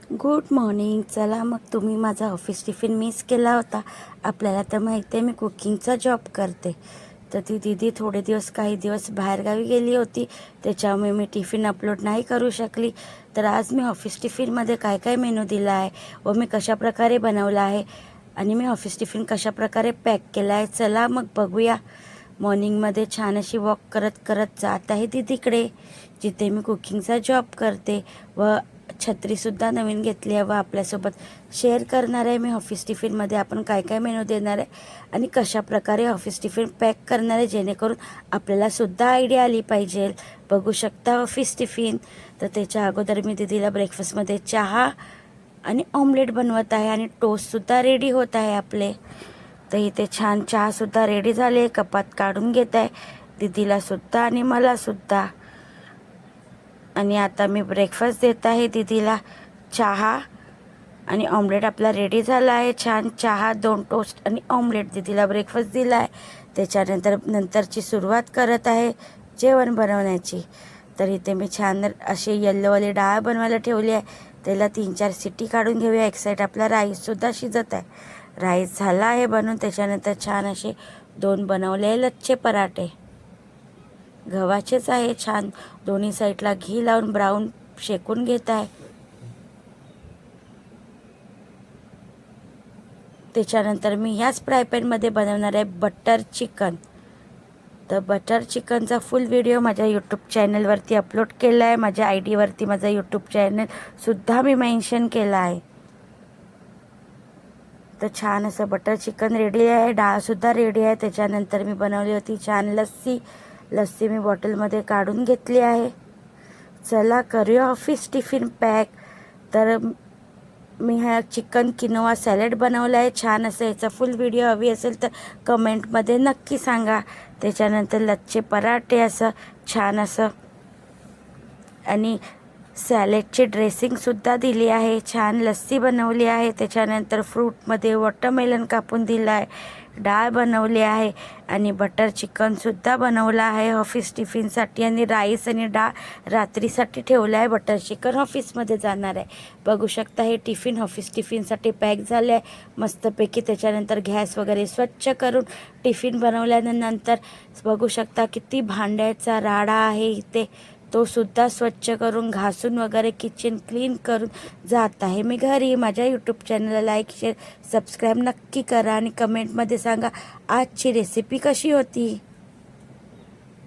Good morning. चला मग, तुम्ही माझा ऑफिस टिफिन मिस केला होता. आपल्याला तर माहिती आहे मी कुकिंगचा जॉब करते. तर ती दीदी थोडे दिवस काही दिवस बाहेरगावी गेली होती, त्याच्यामुळे मी टिफिन अपलोड नाही करू शकली. तर आज मी ऑफिस टिफिनमध्ये काय काय मेनू दिला आहे व मी कशाप्रकारे बनवला आहे आणि मी ऑफिस टिफिन कशाप्रकारे पॅक केला आहे, चला मग बघूया. मॉर्निंगमध्ये छान अशी वॉक करत करत जात आहे दीदीकडे, जिथे मी कुकिंगचा जॉब करते व छत्रीसुद्धा नवीन घेतली आहे व आपल्यासोबत शेअर करणार आहे मी ऑफिस टिफिनमध्ये आपण काय काय मेनू देणार आहे आणि कशाप्रकारे ऑफिस टिफिन पॅक करणार आहे, जेणेकरून आपल्यालासुद्धा आयडिया आली पाहिजे. बघू शकता ऑफिस टिफिन. तर त्याच्या अगोदर मी दीदीला ब्रेकफास्टमध्ये चहा आणि ऑमलेट बनवत आहे आणि टोस्टसुद्धा रेडी होत आहे आपले. तर इथे छान चहासुद्धा रेडी झाले, कपात काढून घेत आहे दीदीलासुद्धा आणि मलासुद्धा. आणि आता मी ब्रेकफास्ट देत आहे दीदीला. चहा आणि ऑमलेट आपला रेडी झाला आहे. छान चहा, 2 टोस्ट आणि ऑमलेट दीदीला ब्रेकफास्ट दिला आहे. नंतरची सुरुवात करत आहे जेवण बनवण्याची. तर इथे मी छान अशी येल्लोवाली डाळ बनवायला ठेवली आहे. त्याला 3-4 शिट्टी काढून घेऊया. एक साईड आपला राईससुद्धा शिजत आहे. राईस झाला आहे बनवून. त्याच्यानंतर छान असे 2 बनवले लच्छे पराठे, गव्हाचेच आहे. छान दोन्ही साईडला घी लावून ब्राऊन शेकून घेत आहे. त्याच्यानंतर मी ह्याच फ्रायपॅनमध्ये बनवणार आहे बटर चिकन. तर बटर चिकनचा फुल व्हिडिओ माझ्या यूट्यूब चॅनलवरती अपलोड केला आहे. माझ्या आय डीवरती माझा यूट्यूब चॅनलसुद्धा मी मेन्शन केला आहे. तर छान असं बटर चिकन रेडी आहे. डाळसुद्धा रेडी आहे. त्याच्यानंतर मी बनवली होती छान लस्सी मी बॉटलमध्ये काढून घेतली आहे. चला करूया ऑफिस टिफिन पॅक. तर मी हा चिकन किनोवा सॅलड बनवला आहे. छान असं याचा फुल व्हिडिओ हवी असेल तर कमेंटमध्ये नक्की सांगा. त्याच्यानंतर लच्छे पराठे असं छान असं आणि सॅलेडची ड्रेसिंगसुद्धा दिली आहे. छान लस्सी बनवली आहे. त्याच्यानंतर फ्रूटमध्ये वॉटरमेलन कापून दिला आहे. डाळ बनवली आहे आणि बटर चिकनसुद्धा बनवलं आहे ऑफिस टिफिनसाठी. आणि राईस आणि डाळ रात्रीसाठी ठेवलं आहे. बटर चिकन ऑफिसमध्ये जाणार आहे. बघू शकता हे टिफिन ऑफिस टिफिनसाठी पॅक झाले आहे मस्तपैकी. त्याच्यानंतर गॅस वगैरे स्वच्छ करून टिफिन बनवल्यानंतर बघू शकता किती भांड्याचा राडा आहे इथे, तो सुद्धा स्वच्छ करून घासून वगैरे किचन क्लीन करून जात आहे मी घरी. माझ्या यूट्यूब चॅनलला लाईक, शेअर, सबस्क्राईब नक्की करा आणि कमेंटमध्ये सांगा आजची रेसिपी कशी होती.